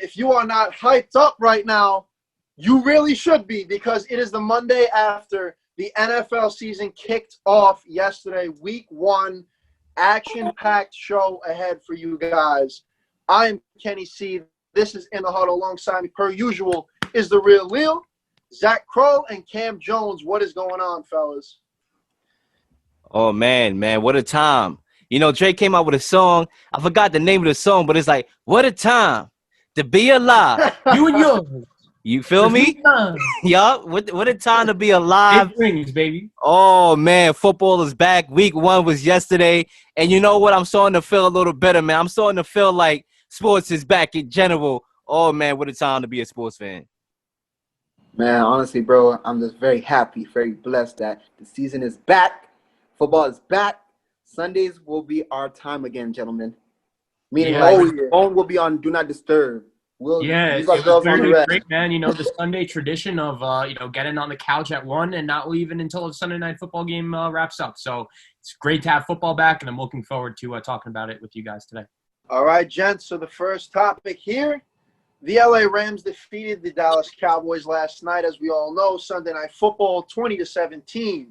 if you are not hyped up right now, you really should be, because it is the Monday after the NFL season kicked off yesterday. Week 1, action-packed show ahead for you guys. I am Kenny C. This is In the Huddle. Alongside me, per usual, is the real Leo, Zach Crow, and Cam Jones. What is going on, fellas? Oh, man, what a time. You know, Drake came out with a song. I forgot the name of the song, but it's like, what a time to be alive. You and yours. You feel me? Yup. What a time to be alive. Big rings, baby. Oh, man, football is back. Week 1 was yesterday. And you know what? I'm starting to feel a little better, man. I'm starting to feel like sports is back in general. Oh, man, what a time to be a sports fan. Man, honestly, bro, I'm just very happy, very blessed that the season is back. Football is back. Sundays will be our time again, gentlemen. Meaning, phone will be on Do Not Disturb. It was very great, man. You know, the Sunday tradition of, getting on the couch at 1 and not leaving until the Sunday night football game wraps up. So it's great to have football back, and I'm looking forward to talking about it with you guys today. All right, gents. So the first topic here, the LA Rams defeated the Dallas Cowboys last night, as we all know, Sunday Night Football, 20-17.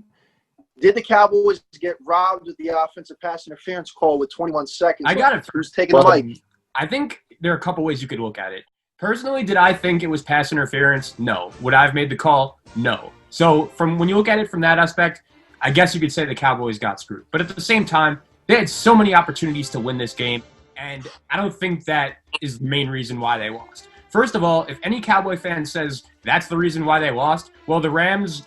Did the Cowboys get robbed with the offensive pass interference call with 21 seconds? I got it. Who's taking the mic? I think there are a couple ways you could look at it. Personally, did I think it was pass interference? No. Would I have made the call? No. So when you look at it from that aspect, I guess you could say the Cowboys got screwed. But at the same time, they had so many opportunities to win this game, and I don't think that is the main reason why they lost. First of all, if any Cowboy fan says that's the reason why they lost, well, the Rams,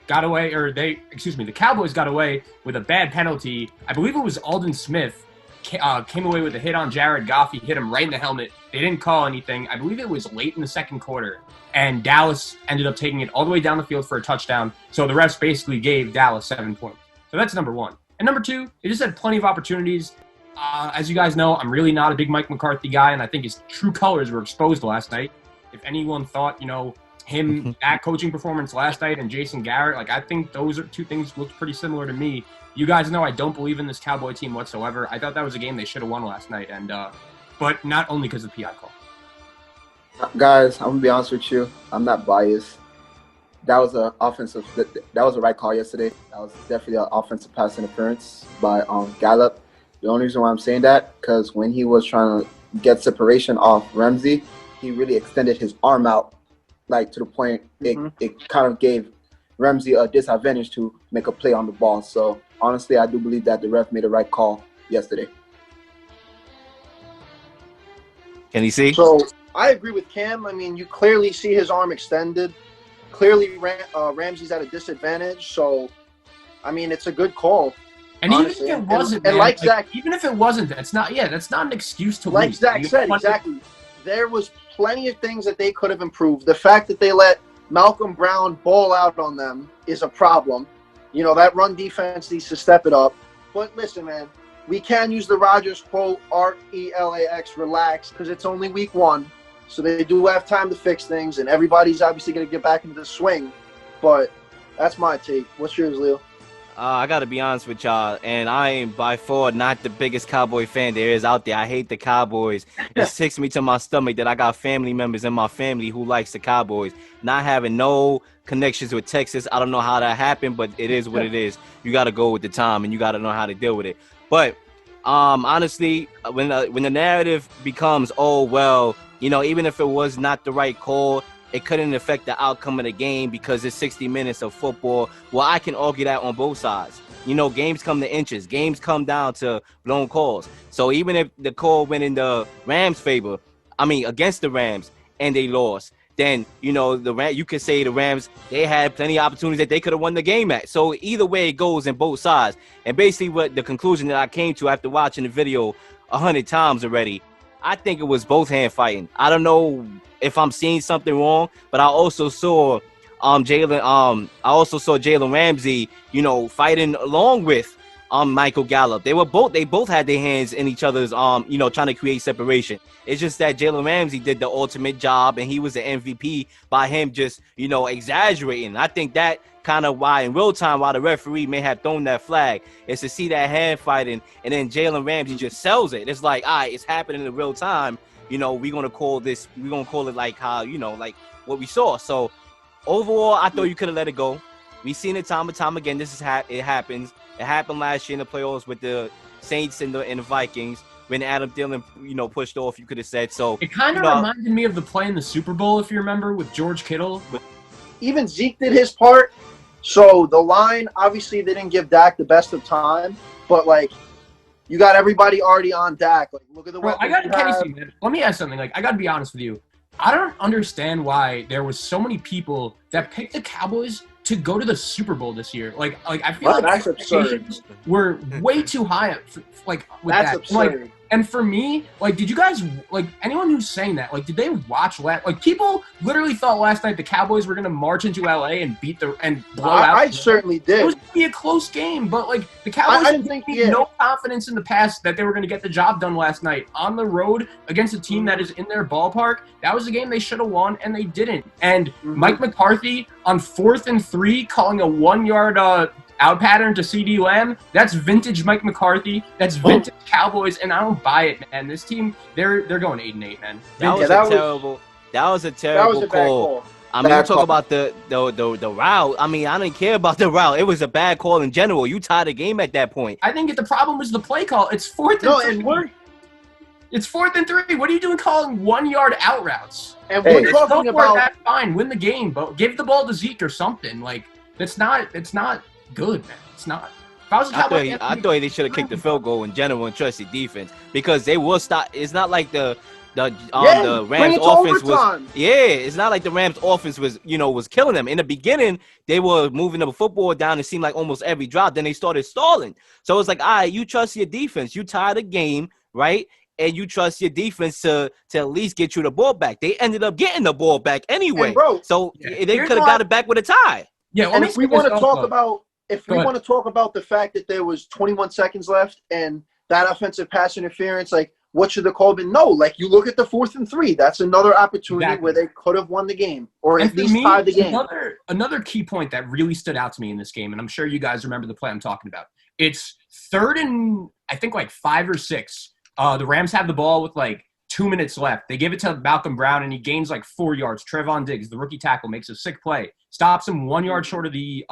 got away, the Cowboys got away with a bad penalty. I believe it was Aldon Smith came away with a hit on Jared Goff. He hit him right in the helmet. They didn't call anything. I believe it was late in the second quarter, and Dallas ended up taking it all the way down the field for a touchdown. So the refs basically gave Dallas 7 points. So that's number 1. And number 2, they just had plenty of opportunities. As you guys know, I'm really not a big Mike McCarthy guy, and I think his true colors were exposed last night. If anyone thought, that coaching performance last night and Jason Garrett, I think those are two things looked pretty similar to me. You guys know I don't believe in this Cowboy team whatsoever. I thought that was a game they should have won last night, and but not only because of the PI call. Guys, I'm gonna be honest with you. I'm not biased. That was a right call yesterday. That was definitely an offensive pass interference by Gallup. The only reason why I'm saying that, because when he was trying to get separation off Ramsey, he really extended his arm out, to the point it kind of gave Ramsey a disadvantage to make a play on the ball. So honestly, I do believe that the ref made the right call yesterday. Can you see? So I agree with Cam. I mean, you clearly see his arm extended. Clearly, Ramsey's at a disadvantage. So, I mean, it's a good call. And honestly, even if it wasn't, even if it wasn't, that's not an excuse to like lose. Zach said, exactly. There was plenty of things that they could have improved. The fact that they let Malcolm Brown ball out on them is a problem. That run defense needs to step it up. But listen, man, we can use the Rodgers quote, RELAX, relax, because it's only week 1. So they do have time to fix things, and everybody's obviously going to get back into the swing. But that's my take. What's yours, Leo? I got to be honest with y'all, and I am by far not the biggest Cowboy fan there is out there. I hate the Cowboys. It sticks me to my stomach that I got family members in my family who likes the Cowboys. Not having no connections with Texas, I don't know how that happened, but it is what it is. You got to go with the time, and you got to know how to deal with it. But honestly, when the narrative becomes, even if it was not the right call, it couldn't affect the outcome of the game because it's 60 minutes of football. Well, I can argue that on both sides. Games come to inches. Games come down to blown calls. So even if the call went in the Rams' favor, against the Rams, and they lost, then, you could say the Rams, they had plenty of opportunities that they could have won the game at. So either way it goes in both sides. And basically what the conclusion that I came to after watching the video 100 times already, I think it was both hand fighting. I don't know if I'm seeing something wrong, but I also saw Jalen Ramsey, fighting along with Michael Gallup. They both had their hands in each other's trying to create separation. It's just that Jalen Ramsey did the ultimate job, and he was the MVP by him just exaggerating. I think that kind of why in real time why the referee may have thrown that flag is to see that hand fighting, and then Jalen Ramsey just sells it. It's like, all right, it's happening in real time. we're gonna call it like how, like what we saw. So overall, I thought you could have let it go. We've seen it time and time again. It happens. It happened last year in the playoffs with the Saints and the Vikings when Adam Thielen, pushed off. You could have said so. It kind of reminded me of the play in the Super Bowl, if you remember, with George Kittle. Even Zeke did his part. So the line, obviously, they didn't give Dak the best of time, but like, you got everybody already on Dak. Like, look at the weapons man. Let me ask something. Like, I got to be honest with you. I don't understand why there was so many people that picked the Cowboys to go to the Super Bowl this year. Like I feel like that's absurd. Were way too high. With that's that. Absurd. And for me, like, did you guys, like, anyone who's saying that, like, did they watch like, people literally thought last night the Cowboys were going to march into LA and blow out. I certainly did. It was going to be a close game, but, like, the Cowboys had no confidence in the past that they were going to get the job done last night. On the road against a team that is in their ballpark, that was a game they should have won, and they didn't. And Mike McCarthy on 4th and 3 calling a 1-yard out pattern to CD Lamb, that's vintage Mike McCarthy. That's vintage Cowboys, and I don't buy it, man. This team, they're going 8-8, man. That was a terrible call. I mean, you talk about the route. I mean, I didn't care about the route. It was a bad call in general. You tied the game at that point. I think the problem was the play call. It's 4th and 3. It's 4th and 3. What are you doing calling 1-yard out routes? And we're talking about that's fine. Win the game, but give the ball to Zeke or something. Like, it's not good, man. It's not. If I was a Cowboy, I thought they should have kicked the field goal in general and trusted defense because they will stop. It's not like the Rams offense was. Yeah, it's not like the Rams offense was killing them in the beginning. They were moving the football down. It seemed like almost every drop. Then they started stalling. So it's like, all right, you trust your defense. You tie the game, right? And you trust your defense to at least get you the ball back. They ended up getting the ball back anyway. So they could have got it back with a tie. Yeah, and if we want to talk about the fact that there was 21 seconds left and that offensive pass interference, like, what should the call have been? No, like, you look at the 4th and 3. That's another opportunity where they could have won the game or at least tied the game. Another key point that really stood out to me in this game, and I'm sure you guys remember the play I'm talking about. It's 3rd and, I think, like 5 or 6. The Rams have the ball with, like, 2 minutes left. They give it to Malcolm Brown, and he gains like 4 yards. Trevon Diggs, the rookie tackle, makes a sick play. Stops him 1 yard short of the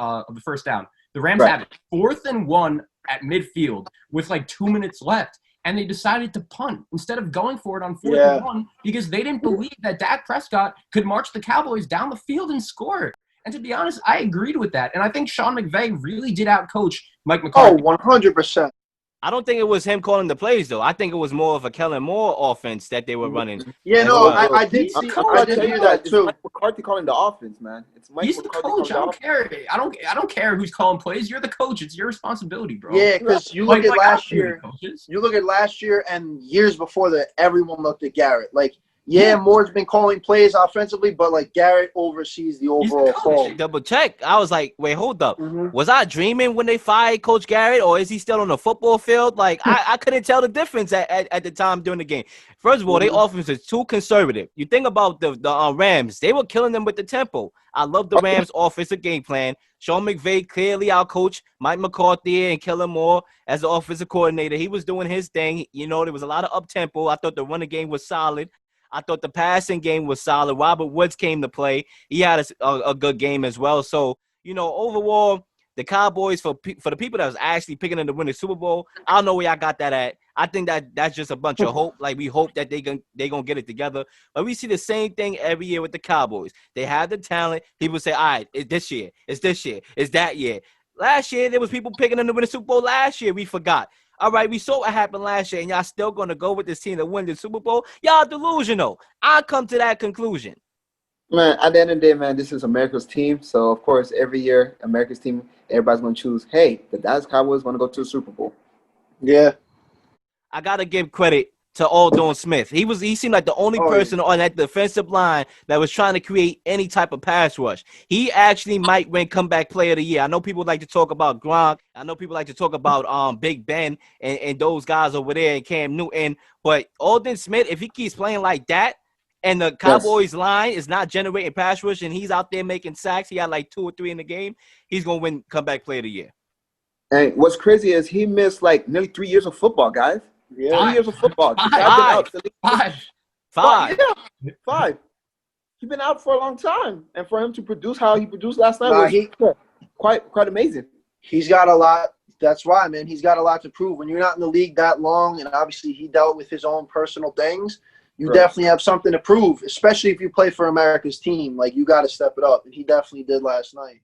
first down. The Rams have it 4th and 1 at midfield with like 2 minutes left, and they decided to punt instead of going for it on 4th and 1 because they didn't believe that Dak Prescott could march the Cowboys down the field and score. And to be honest, I agreed with that. And I think Sean McVay really did outcoach Mike McCarthy. Oh, 100%. I don't think it was him calling the plays, though. I think it was more of a Kellen Moore offense that they were running. Yeah, no, I did hear that too. McCarthy calling the offense, man. It's Mike He's McCarthy the coach. I don't care. I don't care who's calling plays. You're the coach. It's your responsibility, bro. Yeah, because you look at last year. You look at last year and years before that. Everyone looked at Garrett. Like, Moore's been calling plays offensively, but like Garrett oversees the overall call. Double check. I was like, wait, hold up. Was I dreaming when they fired Coach Garrett, or is he still on the football field? Like, I couldn't tell the difference at the time during the game. First of all, their offense is too conservative. You think about the Rams, they were killing them with the tempo. I love the Rams' offensive game plan. Sean McVay clearly outcoached Mike McCarthy and Kellen Moore as the offensive coordinator. He was doing his thing. There was a lot of up-tempo. I thought the running game was solid. I thought the passing game was solid. Robert Woods came to play. He had a good game as well. So, overall, the Cowboys, for the people that was actually picking them to win the Super Bowl, I don't know where y'all got that at. I think that's just a bunch of hope. Like, we hope that they gonna get it together. But we see the same thing every year with the Cowboys. They have the talent. People say, all right, it's this year. It's this year. It's that year. Last year, there was people picking them to win the Super Bowl. Last year, we forgot. All right, we saw what happened last year, and y'all still going to go with this team to win the Super Bowl? Y'all delusional. I come to that conclusion. Man, at the end of the day, man, this is America's team. So, of course, every year, America's team, everybody's going to choose, hey, the Dallas Cowboys want to go to the Super Bowl. Yeah. I got to give credit to Aldon Smith. He seemed like the only person on that defensive line that was trying to create any type of pass rush. He actually might win comeback player of the year. I know people like to talk about Gronk. I know people like to talk about Big Ben and those guys over there and Cam Newton. But Aldon Smith, if he keeps playing like that and the Cowboys line is not generating pass rush and he's out there making sacks, he had like 2 or 3 in the game, he's going to win comeback player of the year. And what's crazy is he missed like nearly 3 years of football, guys. Yeah. 3 years of football. 5. Yeah, 5. He's been out for a long time, and for him to produce how he produced last night Nah, was quite amazing. He's got a lot. That's why, man. He's got a lot to prove. When you're not in the league that long, and obviously he dealt with his own personal things, you Right. definitely have something to prove, especially if you play for America's team. Like, you got to step it up, and he definitely did last night.